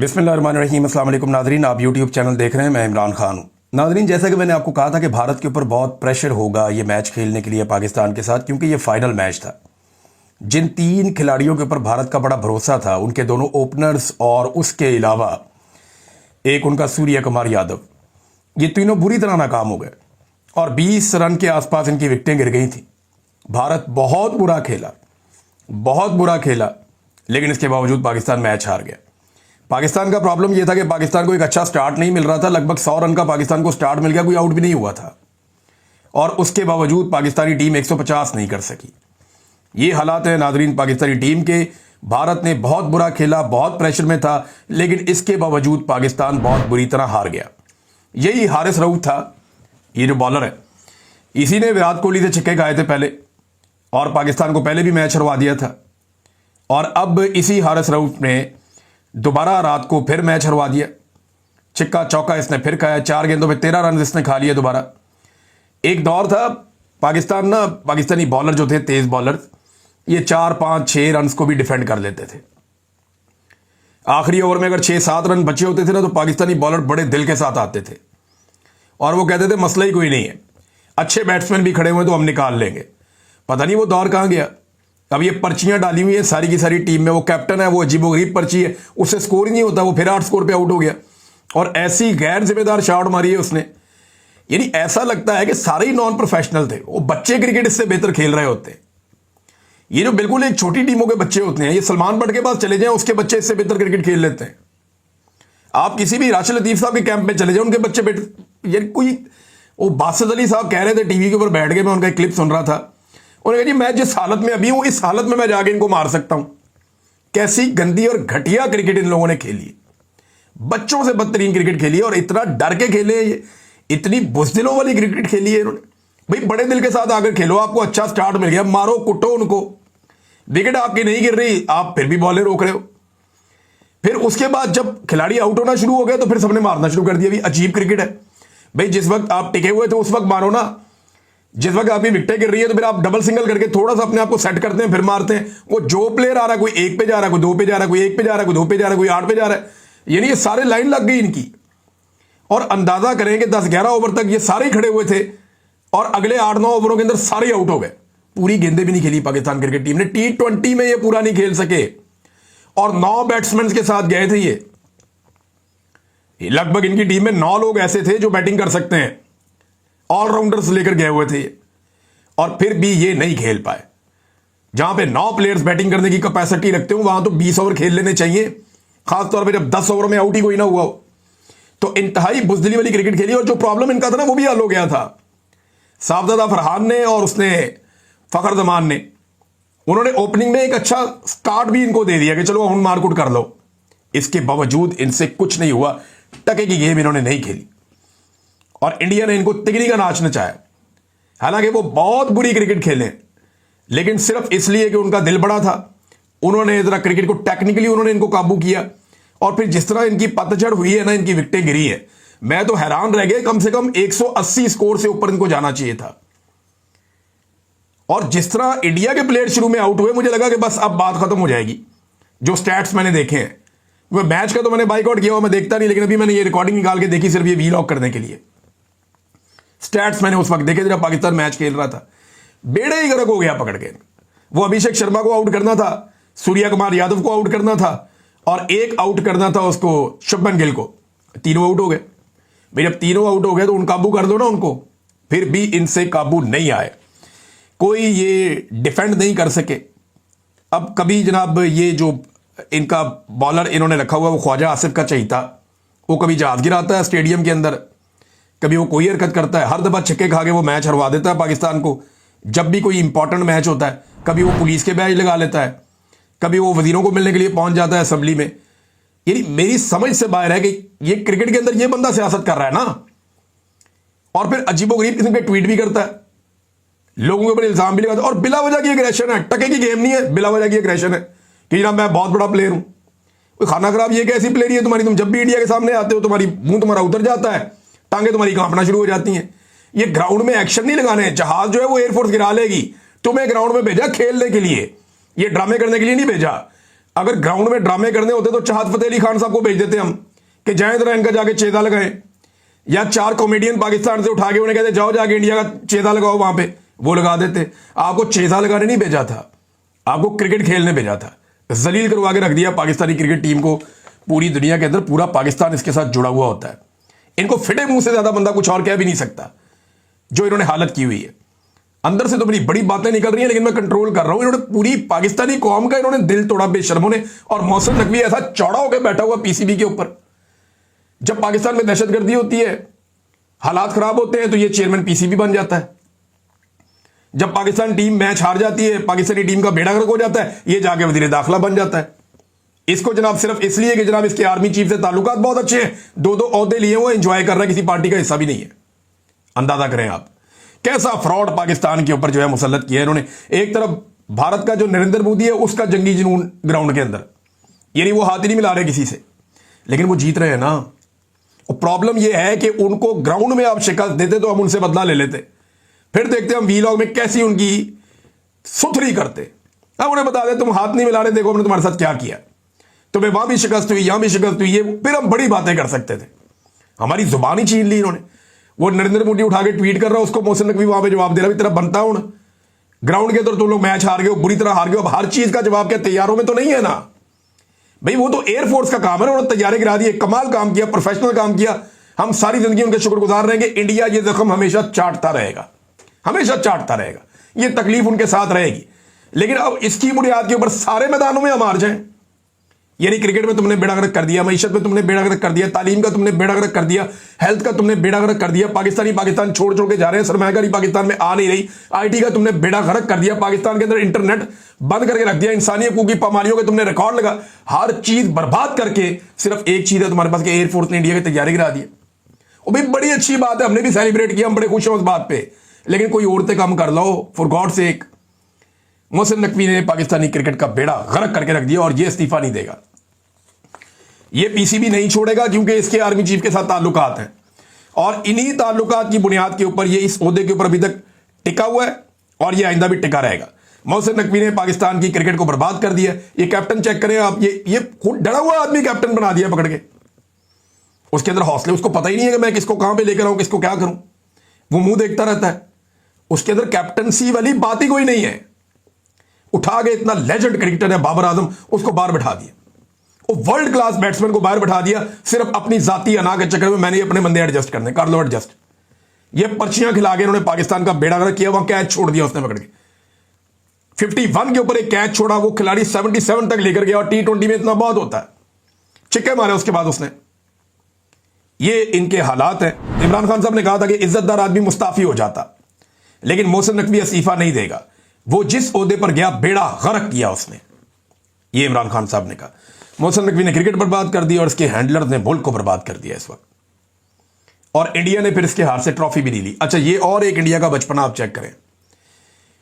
बिस्मिल्लाहिर्रहमानिर्रहीम। अस्सलाम वालेकुम नाज़रीन, आप यूट्यूब चैनल देख रहे हैं, मैं इमरान खान हूँ। नाज़रीन, जैसा कि मैंने आपको कहा था कि भारत के ऊपर बहुत प्रेशर होगा ये मैच खेलने के लिए पाकिस्तान के साथ, क्योंकि ये फाइनल मैच था। जिन तीन खिलाड़ियों के ऊपर भारत का बड़ा भरोसा था, उनके दोनों ओपनर्स और उसके अलावा एक उनका सूर्य कुमार यादव, ये तीनों बुरी तरह नाकाम हो गए और 20 रन के आसपास इनकी विकेटें गिर गई थी। भारत बहुत बुरा खेला, लेकिन इसके बावजूद पाकिस्तान मैच हार गया। पाकिस्तान का प्रॉब्लम यह था कि पाकिस्तान को एक अच्छा स्टार्ट नहीं मिल रहा था। लगभग 100 रन का पाकिस्तान को स्टार्ट मिल गया, कोई आउट भी नहीं हुआ था, और उसके बावजूद पाकिस्तानी टीम 150 नहीं कर सकी। ये हालात है नाजरीन पाकिस्तानी टीम के। भारत ने बहुत बुरा खेला, बहुत प्रेशर में था, लेकिन इसके बावजूद पाकिस्तान बहुत बुरी तरह हार गया। यही हारिस रऊफ था, ये जो बॉलर है, इसी ने विराट कोहली से छक्के खाए थे पहले, और पाकिस्तान को पहले भी मैच हरवा दिया था। और अब इसी हारिस रऊफ ने दोबारा रात को फिर मैच हरवा दिया। छिक्का चौका इसने फिर खाया, 4 गेंदों में 13 रन इसने खा लिए दोबारा। एक दौर था पाकिस्तानी बॉलर जो थे, तेज बॉलर, ये 4, 5, 6 रन को भी डिफेंड कर लेते थे। आखिरी ओवर में अगर 6-7 रन बचे होते थे ना, तो पाकिस्तानी बॉलर बड़े दिल के साथ आते थे और वो कहते थे मसला ही कोई नहीं है, अच्छे बैट्समैन भी खड़े हुए तो हम निकाल लेंगे। पता नहीं वो दौर कहां गया। अब ये पर्चियां डाली हुई है सारी की सारी टीम में, वो कैप्टन है, वो अजीबोगरीब पर्ची है, उससे स्कोर ही नहीं होता, वो फिर 8 स्कोर पे आउट हो गया और ऐसी गैर जिम्मेदार शॉट मारी है उसने। यानी ऐसा लगता है कि सारे ही नॉन प्रोफेशनल थे, वो बच्चे क्रिकेट इससे बेहतर खेल रहे होते हैं। ये जो बिल्कुल एक छोटी टीमों के बच्चे होते हैं, ये सलमान बट के पास चले जाएं, उसके बच्चे इससे बेहतर क्रिकेट खेल लेते हैं। आप किसी भी राशिद लतीफ साहब के कैंप में चले जाए, उनके बच्चे बेहतर। यानी कोई वो बासित अली साहब कह रहे थे टीवी के ऊपर बैठ के, मैं उनका एक क्लिप सुन रहा था, उन्होंने कहा जी मैं जिस हालत में अभी हूं, इस हालत में मैं जाके इनको मार सकता हूं। कैसी गंदी और घटिया क्रिकेट इन लोगों ने खेली, बच्चों से बदतरीन क्रिकेट खेली और इतना डर के खेले, इतनी बुज़दिलों वाली क्रिकेट खेली है इन्होंने। भाई बड़े दिल के साथ आकर खेलो, आपको अच्छा स्टार्ट मिल गया, मारो कुटो उनको, विकेट आपकी नहीं गिर रही, आप फिर भी बॉलर रोक रहे हो। फिर उसके बाद जब खिलाड़ी आउट होना शुरू हो गया तो फिर सबने मारना शुरू कर दिया। भी अजीब क्रिकेट है भाई, जिस वक्त आप टिके हुए थे उस वक्त मारो ना, जिस वक्त आपकी विकेटें गिर रही है तो फिर आप डबल सिंगल करके थोड़ा सा अपने आप को सेट करते हैं, फिर मारते हैं। वो जो प्लेयर आ रहा है, कोई 1 पे जा रहा है, कोई 2 पे जा रहा है, कोई 1 पे जा रहा है, कोई 2 पे जा रहा है, कोई 8 पे जा रहा है, यानी ये सारे लाइन लग गई इनकी। और अंदाजा करें कि 10-11 ओवर तक ये सारे ही खड़े हुए थे और अगले 8-9 ओवरों के अंदर सारे आउट हो गए। पूरी गेंदें भी नहीं खेली पाकिस्तान क्रिकेट टीम ने, T20 में ये पूरा नहीं खेल सके और 9 बैट्समैन के साथ गए थे ये। लगभग इनकी टीम में 9 लोग ऐसे थे जो बैटिंग कर सकते हैं, ऑलराउंडर्स लेकर गए हुए थे ये, और फिर भी ये नहीं खेल पाए। जहां पे 9 प्लेयर्स बैटिंग करने की कैपेसिटी रखते हो, वहां तो 20 ओवर खेल लेने चाहिए, खासतौर पे जब 10 ओवर में आउट ही कोई ना हुआ हो। तो इंतहाई बुजदिली वाली क्रिकेट खेली और जो प्रॉब्लम इनका था ना, वो भी हल हो गया था। साहबजादा फरहान ने और उसने फखर जमान ने, उन्होंने ओपनिंग में एक अच्छा स्टार्ट भी इनको दे दिया कि चलो हम मारकुट कर लो। इसके बावजूद इनसे कुछ नहीं हुआ, टके की गेम इन्होंने नहीं खेली और इंडिया ने इनको तिगड़ी का नाच नचाया। हालांकि वो बहुत बुरी क्रिकेट खेले, लेकिन सिर्फ इसलिए कि उनका दिल बड़ा था, उन्होंने जरा क्रिकेट को टेक्निकली उन्होंने इनको काबू किया। और फिर जिस तरह इनकी पतझड़ हुई है ना, इनकी विकेटें गिरी है, मैं तो हैरान रह गया। कम से कम 180 स्कोर से ऊपर इनको जाना चाहिए था। और जिस तरह इंडिया के प्लेयर शुरू में आउट हुए, मुझे लगा कि बस अब बात खत्म हो जाएगी। जो स्टैट्स मैंने देखे हैं, वो मैच का तो मैंने बाइकआउट किया हुआ, मैं देखता नहीं, लेकिन अभी मैंने ये रिकॉर्डिंग निकाल के देखी सिर्फ ये वीलॉग करने के लिए। स्टैट्स मैंने उस वक्त देखे जब पाकिस्तान मैच खेल रहा था, बेड़े ही गर्क हो गया पकड़ के। वो अभिषेक शर्मा को आउट करना था, सूर्य कुमार यादव को आउट करना था और एक आउट करना था उसको शुभमन गिल को। तीनों आउट हो गए। भाई जब तीनों आउट हो गए तो उन काबू कर दो ना उनको, फिर भी इनसे काबू नहीं आए, कोई ये डिफेंड नहीं कर सके। अब कभी जनाब ये जो इनका बॉलर इन्होंने रखा हुआ वो ख्वाजा आसिफ का चाहिए था, वो कभी जहाज गिराता है स्टेडियम के अंदर, कभी वो कोई हरकत करता है, हर दफा छक्के खा के वो मैच हरवा देता है पाकिस्तान को। जब भी कोई इंपॉर्टेंट मैच होता है, कभी वो पुलिस के बैज लगा लेता है, कभी वो वजीरों को मिलने के लिए पहुंच जाता है असेंबली में। यानी मेरी समझ से बाहर है कि ये क्रिकेट के अंदर ये बंदा सियासत कर रहा है ना। और फिर अजीबोगरीब किस्म के ट्वीट भी करता है, लोगों के ऊपर इल्जाम भी लगाता है और बिला वजह की एग्रेशन है। टके की गेम नहीं है, बिला वजह की एग्रेशन है कि जनाब मैं बहुत बड़ा प्लेयर हूं। कोई खाना खराब ये कैसी प्लेयर है तुम्हारी, तुम जब भी इंडिया के सामने आते हो तुम्हारी मुंह तुम्हारा उतर जाता है, टांगे तुम्हारी कांपना शुरू हो जाती हैं। ये ग्राउंड में एक्शन नहीं लगाने, जहाज जो है वो एयरफोर्स गिरा लेगी। तुम्हें ग्राउंड में भेजा खेलने के लिए, ये ड्रामे करने के लिए नहीं भेजा। अगर ग्राउंड में ड्रामे करने होते तो चाहत फतेह अली खान साहब को भेज देते हम कि जाए जरा इनका जाके चेदा लगाएं, या 4 कॉमेडियन पाकिस्तान से उठा के उन्हें कहते जाओ जाके इंडिया का चेदा लगाओ वहां पे, वो लगा देते। आपको चेदा लगाने नहीं भेजा था, आपको क्रिकेट खेलने भेजा था। जलील करवा के रख दिया पाकिस्तानी क्रिकेट टीम को पूरी दुनिया के अंदर। पूरा पाकिस्तान इसके साथ जुड़ा हुआ होता है। इनको फिटे मुंह से ज्यादा बंदा कुछ और कह भी नहीं सकता जो इन्होंने हालत की हुई है। अंदर से तो मेरी बड़ी बातें निकल रही हैं, लेकिन मैं कंट्रोल कर रहा हूं। इन्होंने पूरी पाकिस्तानी कौम का इन्होंने दिल तोड़ा बेशर्मों ने। और मोहसिन नकवी ऐसा चौड़ा होकर बैठा हुआ पीसीबी के ऊपर। जब पाकिस्तान में दहशतगर्दी होती है, हालात खराब होते हैं, तो ये चेयरमैन पीसीबी बन जाता है। जब पाकिस्तान टीम मैच हार जाती है, पाकिस्तानी टीम का बेड़ा गर्क हो जाता है, ये जाके वजीर दाखिला बन जाता है। इसको जनाब सिर्फ इसलिए कि जनाब इसके आर्मी चीफ से ताल्लुकात बहुत अच्छे हैं, 2-2 ओहदे लिए वो एंजॉय कर रहा है, किसी पार्टी का हिस्सा भी नहीं है। अंदाजा करें आप कैसा फ्रॉड पाकिस्तान के ऊपर जो है मुसल्लत किया है इन्होंने। एक तरफ भारत का जो नरेंद्र मोदी है उसका जंगी जुनून ग्राउंड के अंदर, यानी वो हाथ ही नहीं मिला रहे किसी से, लेकिन वो जीत रहे हैं ना। और प्रॉब्लम ये है कि उनको ग्राउंड में आप शिकस्त देते तो हम उनसे बदला ले लेते, फिर देखते हम वीलॉग में कैसी उनकी सुथरी करते। अब उन्हें बता दे तुम हाथ नहीं मिला रहे, देखो हमने तुम्हारे साथ क्या किया, तुम्हें वहां भी शिकस्त हुई, यहां भी शिकस्त हुई, ये फिर हम बड़ी बातें कर सकते थे। हमारी जुबान ही छीन ली इन्होंने। वो नरेंद्र मोदी उठा के ट्वीट कर रहा है, उसको मोहसिन नकवी वहां पे जवाब दे रहा है, तेरा बनता हूं ग्राउंड के अंदर तुम लोग मैच हार गए हो, बुरी तरह हार गए हो, अब हर चीज का जवाब क्या तैयारों में तो नहीं है ना भाई। वो तो एयरफोर्स का काम है ना, उन्होंने तैयारी गिरा दी, कमाल काम किया, प्रोफेशनल काम किया। हम सारी जिंदगी उनके शुक्रगुजार रहेंगे। इंडिया ये जख्म हमेशा चाटता रहेगा, हमेशा चाटता रहेगा, ये तकलीफ उनके साथ रहेगी। लेकिन अब इसकी बुनियाद के ऊपर सारे मैदानों में हम हार जाएं, यानी क्रिकेट में तुमने बेड़ा गर्क कर दिया, मईशत में तुमने बेड़ा गर्क कर दिया, तालीम का तुमने बेड़ा गर्क कर दिया, हेल्थ का तुमने बेड़ा गर्क कर दिया, पाकिस्तान छोड़ छोड़ के जा रहे हैं, सरमायाकारी पाकिस्तान में आ नहीं रही, आईटी का तुमने बेड़ा गर्क कर दिया, पाकिस्तान के अंदर इंटरनेट बंद करके रख दिया, इंसानी हकूक की पामालियों के तुमने रिकॉर्ड लगा, हर चीज बर्बाद करके सिर्फ एक चीज है तुम्हारे पास कि एयरफोर्स ने इंडिया की तैयारी गिरा दी। और भाई बड़ी अच्छी बात है, हमने भी सेलिब्रेट किया, हम बड़े खुश हैं उस बात पे, लेकिन कोई औरतें काम कर लो for God sake. Mohsin Naqvi ने पाकिस्तानी क्रिकेट का बेड़ा गर्क करके रख दिया और ये इस्तीफा नहीं देगा, ये पीसीबी नहीं छोड़ेगा, क्योंकि इसके आर्मी चीफ के साथ ताल्लुकात हैं और इन्हीं ताल्लुकात की बुनियाद के ऊपर ये इस ओहदे के ऊपर अभी तक टिका हुआ है और ये आइंदा भी टिका रहेगा। मोहसिन नकवी ने पाकिस्तान की क्रिकेट को बर्बाद कर दिया। ये कैप्टन चेक करें आप, ये डरा हुआ आदमी कैप्टन बना दिया पकड़ के। उसके अंदर हौसले, उसको पता ही नहीं है कि मैं किसको कहां पे लेकर आऊं, किसको क्या करूं, वो मुंह देखता रहता है। उसके अंदर कैप्टनसी वाली बात ही कोई नहीं है। उठा के इतना लेजेंड क्रिकेटर है बाबर आजम, उसको बाहर बैठा दिया, वो वर्ल्ड क्लास बैट्समैन को बाहर बैठा दिया, सिर्फ अपनी जाती अना के चक्कर में मैंने अपने बंदे एडजस्ट करने, कर लो एडजस्ट। ये पर्चियां खिला के इन्होंने पाकिस्तान का बेड़ा गर्क किया, वहां कैच छोड़ दिया उसने पकड़ के, 51 के ऊपर एक कैच छोड़ा, वो खिलाड़ी 77 तक लेकर गया। और T20 में इतना बहुत होता है, चिक्के मारे उसके बाद उसने। ये इनके हालात हैं। इमरान खान साहब ने कहा था कि इज्जतदार आदमी मुस्ताफी हो जाता, लेकिन मोहसिन नकवी इस्तीफा नहीं देगा। वो जिस ओहदे पर गया बेड़ा गर्क किया उसने, ये इमरान खान साहब ने कहा। मोहसिन नकवी ने क्रिकेट बर्बाद कर दी और इसके हैंडलर ने मुल्क को बर्बाद कर दिया इस वक्त, और इंडिया ने फिर इसके हाथ से ट्रॉफी भी नहीं ली। अच्छा, ये और एक इंडिया का बचपना आप चेक करें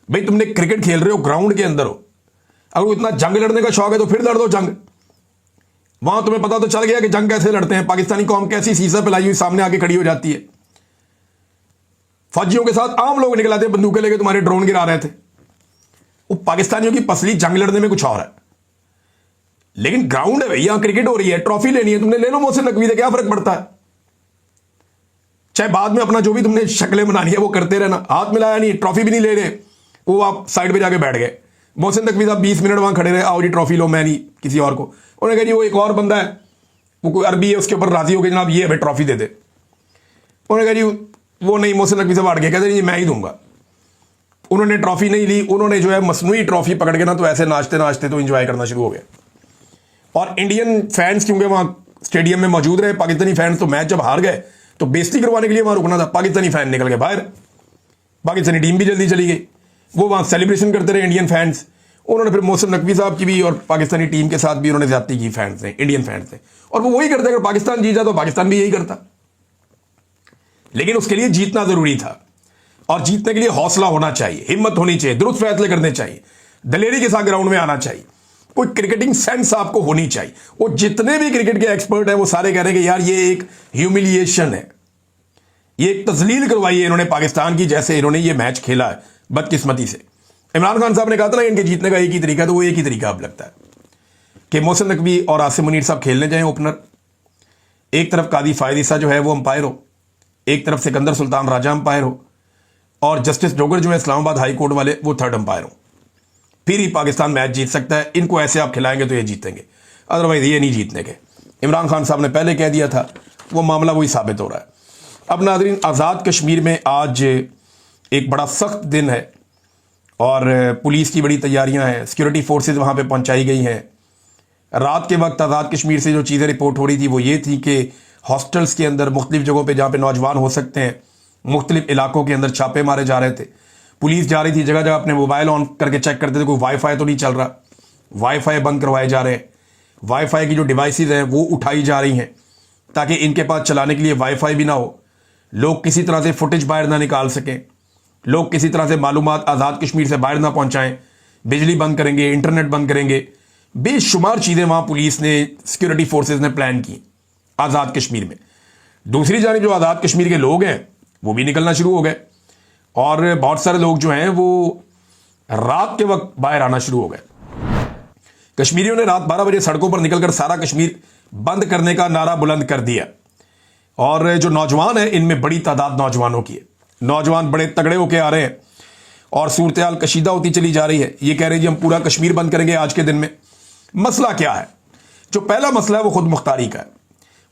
भाई। तुमने क्रिकेट खेल रहे हो, ग्राउंड के अंदर हो, अगर इतना जंग लड़ने का शौक है तो फिर लड़ दो जंग। वहां तुम्हें पता तो चल गया कि जंग कैसे लड़ते हैं, पाकिस्तानी कौम कैसी सीसा पिलाई हुई सामने आके खड़ी हो जाती है। फौजियों के साथ आम लोग निकल आते हैं, बंदूकें लेके तुम्हारे ड्रोन गिरा रहे थे। वो पाकिस्तानियों की पसली जंग लड़ने में कुछ और है, लेकिन ग्राउंड है भाई, यहां क्रिकेट हो रही है, ट्रॉफी लेनी है, तुमने ले लो मोहसिन नकवी से, क्या फर्क पड़ता है। चाहे बाद में अपना जो भी तुमने शक्लें बनानी है वो करते रहना, हाथ मिलाया नहीं, ट्रॉफी भी नहीं ले रहे, वो आप साइड पे जाके बैठ गए। मोहसिन नकवी साहब 20 मिनट वहां खड़े रहे, आओ जी ट्रॉफी लो, मैं नहीं किसी और को। उन्होंने कहा जी वो एक और बंदा है, वो कोई अरबी है, उसके ऊपर राजी हो गए, जनाब ये है भाई ट्रॉफी दे दे। उन्होंने कहा जी वो नहीं, मोहसिन नकवी साहब अड़ गए, कहते जी मैं ही दूंगा। उन्होंने ट्रॉफी नहीं ली, उन्होंने जो है मसनूई ट्रॉफी पकड़ के ना तो ऐसे नाचते नाचते तो इंजॉय करना शुरू हो गया। और इंडियन फैंस क्योंकि वहां स्टेडियम में मौजूद रहे, पाकिस्तानी फैंस तो मैच जब हार गए तो बेइज्जती करवाने के लिए वहां रुकना था, पाकिस्तानी फैन निकल गए बाहर, पाकिस्तानी टीम भी जल्दी चली गई, वो वहां सेलिब्रेशन करते रहे इंडियन फैंस। उन्होंने फिर मोहसिन नकवी साहब की भी और पाकिस्तानी टीम के साथ भी उन्होंने ज्यादती की फैंस ने, इंडियन फैंस ने। और वो वही करते, अगर पाकिस्तान जीता तो पाकिस्तान भी यही करता, लेकिन उसके लिए जीतना जरूरी था। और जीतने के लिए हौसला होना चाहिए, हिम्मत होनी चाहिए, दुरुस्त फैसले करने चाहिए, दलेरी के साथ ग्राउंड में आना चाहिए, कोई क्रिकेटिंग सेंस आपको होनी चाहिए। वो जितने भी क्रिकेट के एक्सपर्ट हैं वो सारे कह रहे हैं कि यार ये एक ह्यूमिलिएशन है, ये एक तजलील करवाई है इन्होंने पाकिस्तान की, जैसे इन्होंने ये मैच खेला है बदकिस्मती से। इमरान खान साहब ने कहा था ना इनके जीतने का एक ही तरीका, तो वो एक ही तरीका अब लगता है। कि मोहसिन नकवी और आसिम मुनीर साहब खेलने जाएं ओपनर, एक तरफ कादी फायद ईसा जो है वो अंपायर हो, एक तरफ सिकंदर सुल्तान राजा अंपायर हो, और जस्टिस डोगर जो है इस्लामाबाद हाई कोर्ट वाले वो थर्ड अंपायर हो। फिर ही पाकिस्तान मैच जीत सकता है। इनको ऐसे आप खिलाएंगे तो ये जीतेंगे, अदरवाइज ये नहीं जीतने के। इमरान खान साहब ने पहले कह दिया था, वो मामला वही साबित हो रहा है। अब नाज़रीन, आज़ाद कश्मीर में आज एक बड़ा सख्त दिन है और पुलिस की बड़ी तैयारियां हैं, सिक्योरिटी फोर्सेज वहां पे पहुंचाई गई हैं। रात के वक्त आज़ाद कश्मीर से जो चीज़ें रिपोर्ट हो रही थी वो ये थी कि हॉस्टल्स के अंदर मुख्तलिफ जगहों पे जहाँ पे नौजवान हो सकते हैं, मुख्तलिफ इलाकों के अंदर छापे मारे जा रहे थे। पुलिस जा रही थी, जगह जगह अपने मोबाइल ऑन करके चेक करते थे कोई वाईफाई तो नहीं चल रहा, वाईफाई बंद करवाए जा रहे हैं, वाईफाई की जो डिवाइसेज हैं वो उठाई जा रही हैं ताकि इनके पास चलाने के लिए वाईफाई भी ना हो, लोग किसी तरह से फुटेज बाहर ना निकाल सकें, लोग किसी तरह से मालूमात आज़ाद कश्मीर से बाहर ना पहुंचाएं, बिजली बंद करेंगे, इंटरनेट बंद करेंगे। बेशुमार चीज़ें वहां पुलिस ने, सिक्योरिटी फोर्सेज ने प्लान की आज़ाद कश्मीर में। दूसरी जानिब जो आज़ाद कश्मीर के लोग हैं वो भी निकलना शुरू हो गए और बहुत सारे लोग जो हैं वो रात के वक्त बाहर आना शुरू हो गए। कश्मीरियों ने रात 12 बजे सड़कों पर निकलकर सारा कश्मीर बंद करने का नारा बुलंद कर दिया। और जो नौजवान है, इनमें बड़ी तादाद नौजवानों की है, नौजवान बड़े तगड़े होके आ रहे हैं और सूरत हाल कशीदा होती चली जा रही है। ये कह रहे हैं जी हम पूरा कश्मीर बंद करेंगे आज के दिन में। मसला क्या है? जो पहला मसला है वो खुद मुख्तारी का है।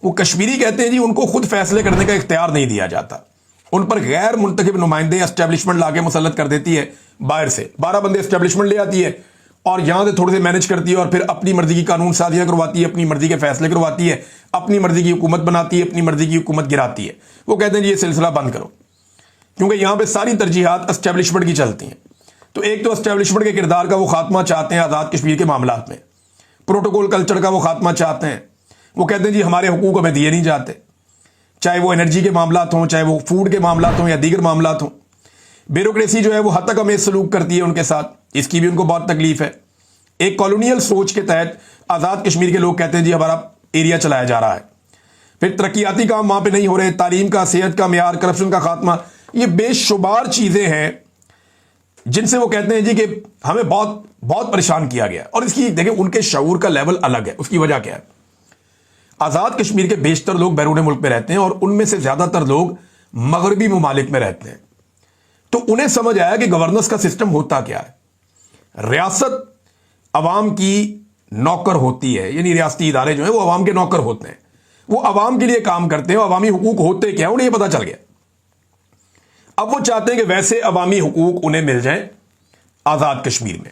वो कश्मीरी कहते हैं जी उनको खुद फैसले करने का इख्तियार नहीं दिया जाता, उन पर गैर मुंतखब नुमाइंदे एस्टेब्लिशमेंट लाके मुसल्लत कर देती है बाहर से। 12 बंदे एस्टेब्लिशमेंट ले आती है और यहां से थोड़े से मैनेज करती है और फिर अपनी मर्जी की कानून साजियां करवाती है, अपनी मर्जी के फैसले करवाती है, अपनी मर्जी की हुकूमत बनाती है, अपनी मर्जी की हुकूमत गिराती है। वो कहते हैं जी ये सिलसिला बंद करो, क्योंकि यहां पे सारी तरजीहात एस्टेब्लिशमेंट की चलती हैं। तो एक तो एस्टेब्लिशमेंट के किरदार का वो खात्मा चाहते हैं आज़ाद कश्मीर के मामलात में, प्रोटोकॉल कल्चर का वो खात्मा चाहते हैं। वो कहते हैं जी हमारे हुकूक हमें दिए नहीं जाते, चाहे वो एनर्जी के मामलात हों, चाहे वो फूड के मामलात हों या दीगर मामलात हों। ब्यूरोक्रेसी जो है वो हद तक हमें सलूक करती है उनके साथ, इसकी भी उनको बहुत तकलीफ है। एक कॉलोनियल सोच के तहत आज़ाद कश्मीर के लोग कहते हैं जी हमारा एरिया चलाया जा रहा है। फिर तरक्याती काम वहां पे नहीं हो रहे, तालीम का, सेहत का म्यार, करप्शन का खात्मा, ये बेशुमार चीजें हैं जिनसे वो कहते हैं जी कि हमें बहुत बहुत परेशान किया गया। और इसकी देखिए उनके शऊर का लेवल अलग है। उसकी वजह क्या है? आज़ाद कश्मीर के बेशतर लोग बैरून मुल्क में रहते हैं और उनमें से ज्यादातर लोग मगरबी ममालिक में रहते हैं। तो उन्हें समझ आया कि गवर्नेंस का सिस्टम होता क्या है। रियासत अवाम की नौकर होती है, यानी रियासती इदारे जो है वो अवाम के नौकर होते हैं, वो अवाम के लिए काम करते हैं। अवामी हुकूक होते क्या, उन्हें पता चल गया। अब वो चाहते हैं कि वैसे अवामी हुकूक उन्हें मिल जाए आज़ाद कश्मीर में।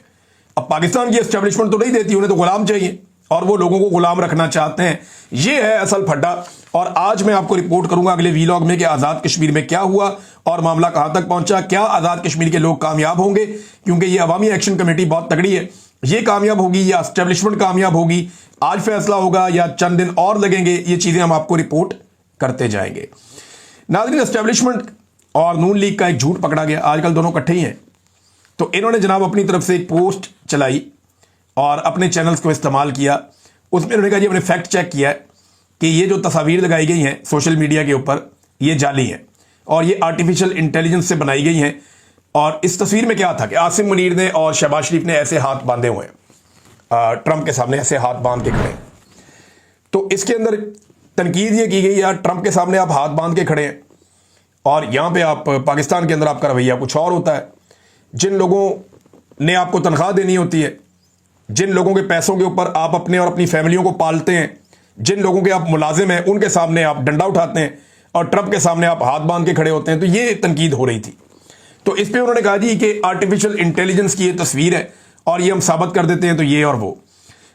अब पाकिस्तान की एस्टेब्लिशमेंट तो नहीं देती, उन्हें तो गुलाम चाहिए और वो लोगों को गुलाम रखना चाहते हैं। ये है असल फड्डा। और आज मैं आपको रिपोर्ट करूंगा अगले वीलॉग में कि आज़ाद कश्मीर में क्या हुआ और मामला कहां तक पहुंचा। क्या आज़ाद कश्मीर के लोग कामयाब होंगे, क्योंकि ये अवामी एक्शन कमेटी बहुत तगड़ी है, ये कामयाब होगी या एस्टेब्लिशमेंट कामयाब होगी, आज फैसला होगा या चंद दिन और लगेंगे। ये चीजें हम आपको रिपोर्ट करते जाएंगे। नाज़रीन, एस्टेब्लिशमेंट और नून लीग का एक झूठ पकड़ा गया। आजकल दोनों इकट्ठे ही हैं। तो इन्होंने जनाब अपनी तरफ से एक पोस्ट चलाई और अपने चैनल्स को इस्तेमाल किया। उसमें उन्होंने कहा जी हमने फैक्ट चेक किया है कि ये जो तस्वीर लगाई गई हैं सोशल मीडिया के ऊपर ये जाली हैं और ये आर्टिफिशियल इंटेलिजेंस से बनाई गई हैं। और इस तस्वीर में क्या था कि आसिम मुनीर ने और शहबाज शरीफ ने ऐसे हाथ बांधे हुए हैं, ट्रंप के सामने ऐसे हाथ बांध के खड़े हैं। तो इसके अंदर तनकीद ये की गई यार, ट्रंप के सामने आप हाथ बांध के खड़े हैं और यहां पे आप पाकिस्तान के अंदर आपका रवैया कुछ और होता है। जिन लोगों ने आपको तनख्वाह देनी होती है, जिन लोगों के पैसों के ऊपर आप अपने और अपनी फैमिलियों को पालते हैं, जिन लोगों के आप मुलाजिम हैं, उनके सामने आप डंडा उठाते हैं और ट्रंप के सामने आप हाथ बांध के खड़े होते हैं। तो ये तनकीद हो रही थी। तो इस पे उन्होंने कहा जी कि आर्टिफिशियल इंटेलिजेंस की ये तस्वीर है और ये हम साबित कर देते हैं तो ये और वो।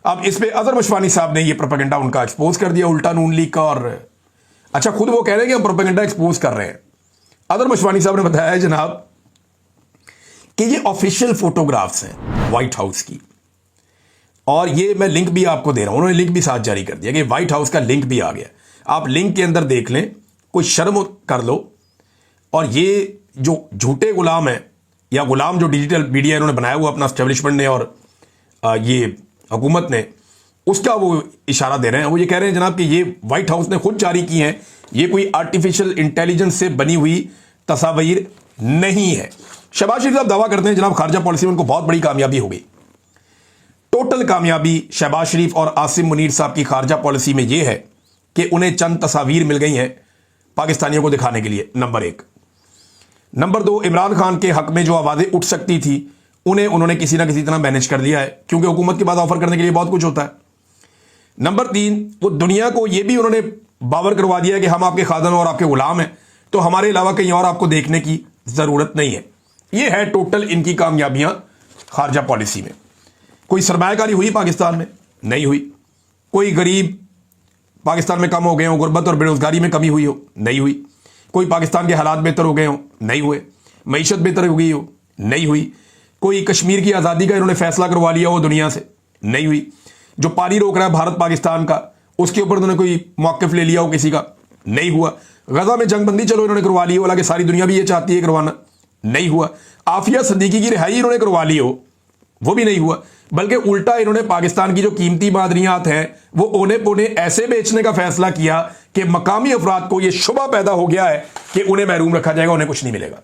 अब इस पे अजहर मशवानी साहब ने ये प्रोपेगेंडा उनका एक्सपोज कर दिया, उल्टा नून लीग का। और अच्छा, खुद वो कह रहे हैं कि हम प्रोपेगेंडा एक्सपोज कर रहे हैं। अजहर मशवानी साहब ने बताया जनाब कि ये ऑफिशियल फोटोग्राफ्स हैं व्हाइट हाउस की, और ये मैं लिंक भी आपको दे रहा हूं। उन्होंने लिंक भी साथ जारी कर दिया कि व्हाइट हाउस का लिंक भी आ गया। आप लिंक के अंदर देख लें, कोई शर्म कर लो। और ये जो झूठे गुलाम हैं या गुलाम जो डिजिटल मीडिया इन्होंने बनाया हुआ अपना एस्टेब्लिशमेंट ने और ये हुकूमत ने, उसका वो इशारा दे रहे हैं। वो ये कह रहे हैं जनाब कि ये व्हाइट हाउस ने खुद जारी की हैं, ये कोई आर्टिफिशियल इंटेलिजेंस से बनी हुई तस्वीर नहीं है। शहबाज शरीफ साहब दावा करते हैं जनाब खारजा पॉलिसी में उनको बहुत बड़ी कामयाबी हो गई। टोटल कामयाबी शहबाज शरीफ और आसिम मुनीर साहब की खारजा पॉलिसी में यह है कि उन्हें चंद तस्वीर मिल गई हैं पाकिस्तानियों को दिखाने के लिए, नंबर एक। नंबर दो, इमरान खान के हक में जो आवाजें उठ सकती थी उन्हें उन्होंने किसी ना किसी तरह मैनेज कर लिया है, क्योंकि हुकूमत के बाद ऑफर करने के लिए बहुत कुछ होता है। नंबर तीन, वो दुनिया को यह भी उन्होंने बावर करवा दिया है कि हम आपके खादन और आपके गुलाम हैं, तो हमारे अलावा कहीं और आपको देखने की जरूरत नहीं है। यह है टोटल इनकी कामयाबियां खारजा पॉलिसी में। कोई सरमायाकारी हुई पाकिस्तान में? नहीं हुई। कोई गरीब पाकिस्तान में कम हो गए हो, गुर्बत और बेरोजगारी में कमी हुई हो? नहीं हुई। कोई पाकिस्तान के हालात बेहतर हो गए हो? नहीं हुए। मईशत बेहतर हो गई हो? नहीं हुई। कोई कश्मीर की आज़ादी का इन्होंने फैसला करवा लिया हो दुनिया से? नहीं हुई। जो पानी रोक रहा है भारत पाकिस्तान का, उसके ऊपर उन्होंने कोई मौक़िफ़ ले लिया हो किसी का? नहीं हुआ। गजा में जंगबंदी चलो इन्होंने करवा ली हो, हालांकि सारी दुनिया भी ये चाहती है करवाना, नहीं हुआ। आफिया सिद्दीकी की रिहाई इन्होंने करवा ली हो, वो भी नहीं हुआ। बल्कि उल्टा इन्होंने पाकिस्तान की जो कीमती मादनियात हैं वो ओने पोने ऐसे बेचने का फैसला किया कि मकामी अफराद को यह शुबा पैदा हो गया है कि उन्हें महरूम रखा जाएगा, उन्हें कुछ नहीं मिलेगा।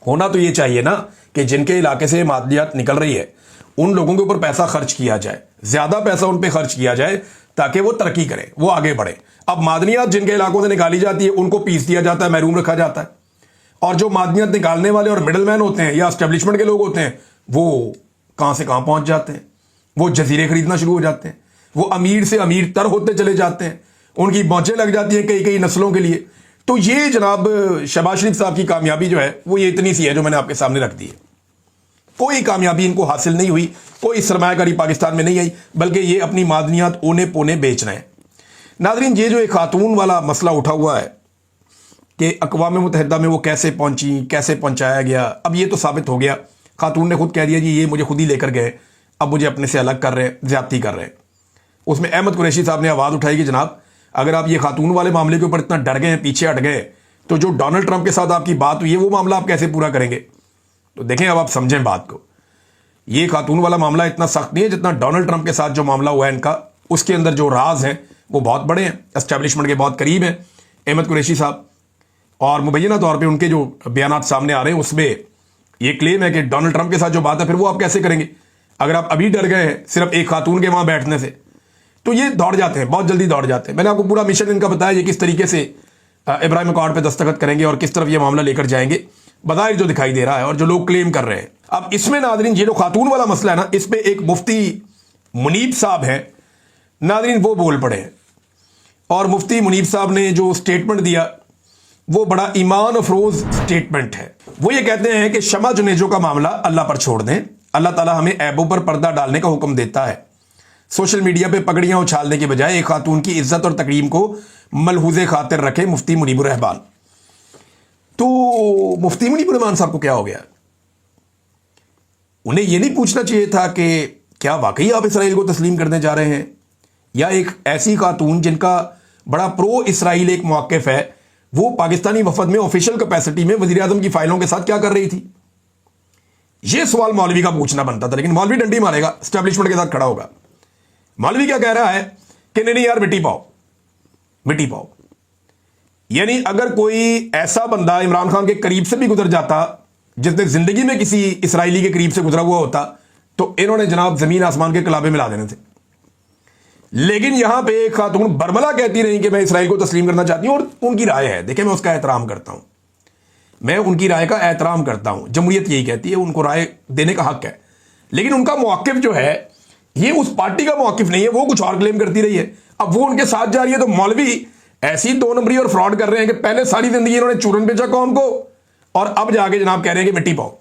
होना तो यह चाहिए ना कि जिनके इलाके से मादनियात निकल रही है उन लोगों के ऊपर पैसा खर्च किया जाए, ज्यादा पैसा उन पर खर्च किया जाए ताकि वो तरक्की करें, वो आगे बढ़े। अब मादनियात जिनके इलाकों से निकाली जाती है उनको पीस दिया जाता है, महरूम रखा जाता है, और जो मादनियात निकालने वाले और मिडलमैन होते हैं या एस्टेब्लिशमेंट के लोग होते हैं वो कहां से कहां पहुंच जाते हैं। वो जजीरे खरीदना शुरू हो जाते हैं, वो अमीर से अमीर तर होते चले जाते हैं, उनकी बौछें लग जाती हैं कई कई नस्लों के लिए। तो ये जनाब शहबाज शरीफ साहब की कामयाबी जो है वो ये इतनी सी है जो मैंने आपके सामने रख दी है। कोई कामयाबी इनको हासिल नहीं हुई, कोई सरमायाकारी पाकिस्तान में नहीं आई, बल्कि ये अपनी मादनियात ओने पोने बेच रहे हैं। नाजरीन, ये जो एक खातून वाला मसला उठा हुआ है कि अक़वाम मुत्तहिदा में वो कैसे पहुंची, कैसे पहुंचाया गया, अब ये तो साबित हो गया। खातून ने खुद कह दिया जी ये मुझे खुद ही लेकर गए, अब मुझे अपने से अलग कर रहे हैं, ज्यादती कर रहे हैं। उसमें अहमद कुरैशी साहब ने आवाज़ उठाई कि जनाब अगर आप ये खातून वाले मामले के ऊपर इतना डर गए हैं, पीछे हट गए, तो जो डोनाल्ड ट्रंप के साथ आपकी बात हुई है वो मामला आप कैसे पूरा करेंगे? तो देखें, अब आप समझें बात को। ये खातून वाला मामला इतना सख्त नहीं है जितना डोनाल्ड ट्रंप के साथ जो मामला हुआ है इनका, उसके अंदर जो राज हैं वो बहुत बड़े हैं, एस्टेब्लिशमेंट के बहुत करीब हैं अहमद कुरैशी साहब। और मुबैना तौर पर उनके जो बयान सामने आ रहे हैं उसमें ये क्लेम है कि डोनाल्ड ट्रंप के साथ जो बात है फिर वो आप कैसे करेंगे अगर आप अभी डर गए हैं सिर्फ एक खातून के वहां बैठने से। तो ये दौड़ जाते हैं, बहुत जल्दी दौड़ जाते हैं। मैंने आपको पूरा मिशन इनका बताया ये किस तरीके से इब्राहिम अकॉर्ड पे दस्तखत करेंगे और किस तरफ ये मामला लेकर जाएंगे, बज़ाहिर जो दिखाई दे रहा है और जो लोग क्लेम कर रहे हैं। अब इसमें नाजरीन ये जो खातून वाला मसला है ना, इस पर एक मुफ्ती मुनीब साहब है नाजरीन, वो बोल पड़े हैं। और मुफ्ती मुनीब साहब ने जो स्टेटमेंट दिया वो बड़ा ईमान अफरोज स्टेटमेंट है। वो ये कहते हैं कि शमा जुनेजो का मामला अल्लाह पर छोड़ दें, अल्लाह ताला हमें ऐबों पर पर्दा डालने का हुक्म देता है। सोशल मीडिया पे पगड़ियां उछालने के बजाय एक खातून की इज्जत और तकरीम को मलहूज़े खातिर रखे मुफ्ती मुनीबुर रहमान। तो मुफ्ती मुनीबुर रहमान साहब को क्या हो गया? उन्हें यह नहीं पूछना चाहिए था कि क्या वाकई आप इसराइल को तस्लीम करने जा रहे हैं, या एक ऐसी खातून जिनका बड़ा प्रो इसराइल एक मौक़िफ़ है वो पाकिस्तानी वफद में ऑफिशियल कैपेसिटी में वज़ीर आज़म की फाइलों के साथ क्या कर रही थी? यह सवाल मौलवी का पूछना बनता था, लेकिन मौलवी डंडी मारेगा, एस्टेब्लिशमेंट के साथ खड़ा होगा। मौलवी क्या कह रहा है कि नहीं यार मिट्टी पाओ, मिट्टी पाओ। यानी अगर कोई ऐसा बंदा इमरान खान के करीब से भी गुजर जाता जिसने जिंदगी में किसी इसराइली के करीब से गुजरा हुआ होता तो इन्होंने जनाब जमीन आसमान के कलाबे मिला देने थे। लेकिन यहां पे एक खातून बरमला कहती रही कि मैं इसराइल को तस्लीम करना चाहती हूं, और उनकी राय है, देखें मैं उसका एहतराम करता हूं, मैं उनकी राय का एहतराम करता हूं। जमहूरियत यही कहती है, उनको राय देने का हक है। लेकिन उनका मौक़िफ़ जो है ये उस पार्टी का मौक़िफ़ नहीं है, वो कुछ और क्लेम करती रही है, अब वो उनके साथ जा रही है। तो मौलवी ऐसी दो नंबरी और फ्रॉड कर रहे हैं कि पहले सारी जिंदगी इन्होंने चूरन बेचा कौम को और अब जाके जनाब कह रहे हैं कि मिट्टी पाओ।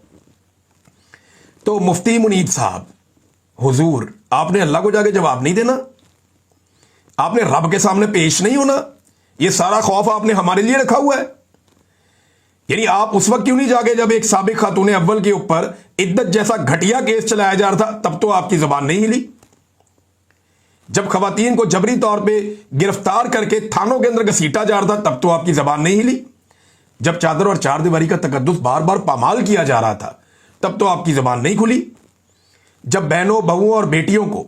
तो मुफ्ती मुनीब साहब, हुजूर आपने अल्लाह को जाके जवाब नहीं देना, आपने रब के सामने पेश नहीं होना, ये सारा खौफ आपने हमारे लिए रखा हुआ है। यानी आप उस वक्त क्यों नहीं जाके जब एक साबिक खातून अव्वल के ऊपर इद्दत जैसा घटिया केस चलाया जा रहा था, तब तो आपकी जबान नहीं हिली। जब खवातीन को जबरी तौर पे गिरफ्तार करके थानों के अंदर घसीटा जा रहा था, तब तो आपकी जबान नहीं हिली। जब चादर और चार दीवारी का तकद्दुस बार बार पामाल किया जा रहा था, तब तो आपकी जबान नहीं खुली। जब बहनों बहुओं और बेटियों को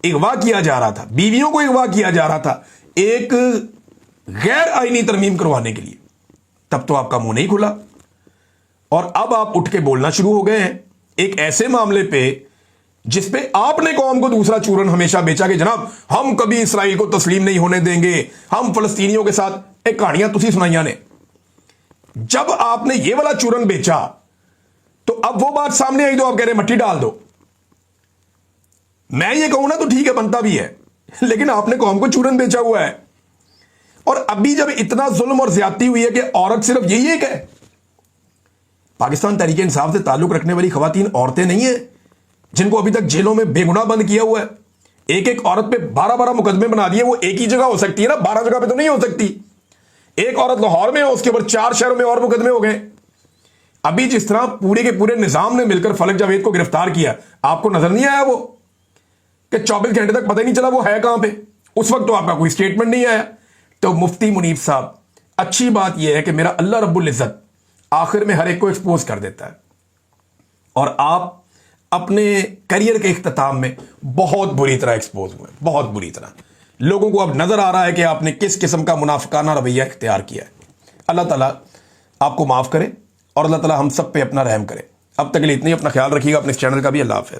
अगवा किया जा रहा था, बीवियों को अगवा किया जा रहा था एक गैर आईनी तरमीम करवाने के लिए, तब तो आपका मुंह नहीं खुला। और अब आप उठ के बोलना शुरू हो गए हैं एक ऐसे मामले पे जिसपे आपने कौम को दूसरा चूरन हमेशा बेचा कि जनाब हम कभी इसराइल को तस्लीम नहीं होने देंगे, हम फलस्तीनियों के साथ। एक कहानियां तुसी सुनाइया ने। जब आपने ये वाला चूरन बेचा तो अब वो बात सामने आई तो आप कह रहे मट्टी डाल दो। मैं ये कहूं ना तो ठीक है, बनता भी है, लेकिन आपने कौम को चूरन बेचा हुआ है। और अभी जब इतना जुल्म और ज्यादती हुई है कि औरत सिर्फ यही एक है। पाकिस्तान तहरीक इंसाफ से ताल्लुक रखने वाली खवातीन औरतें नहीं है जिनको अभी तक जेलों में बेगुनाह बंद किया हुआ है। एक एक औरत पे 12-12 मुकदमे बना दिए। वो एक ही जगह हो सकती है ना, 12 जगह पे तो नहीं हो सकती। एक औरत लाहौर में है, उसके ऊपर 4 शहरों में और मुकदमे हो गए। अभी जिस तरह पूरे के पूरे निजाम ने मिलकर फलक जावेद को गिरफ्तार किया, आपको नजर नहीं आया वो कि 24 घंटे तक पता ही नहीं चला वो है कहां पे? उस वक्त तो आपका कोई स्टेटमेंट नहीं आया। तो मुफ्ती मुनीब साहब, अच्छी बात यह है कि मेरा अल्लाह रब्बुल इज्जत आखिर में हर एक को एक्सपोज कर देता है और आप अपने करियर के इख्तिताम में बहुत बुरी तरह एक्सपोज हुए, बहुत बुरी तरह। लोगों को अब नजर आ रहा है कि आपने किस किस्म का मुनाफिकाना रवैया इख्तियार किया है। अल्लाह ताला आपको माफ करे और अल्लाह ताला हम सब पे अपना रहम करे। अब तक के लिए इतनी, अपना ख्याल रखिएगा, अपने इस चैनल का भी। अल्लाह हाफिज़।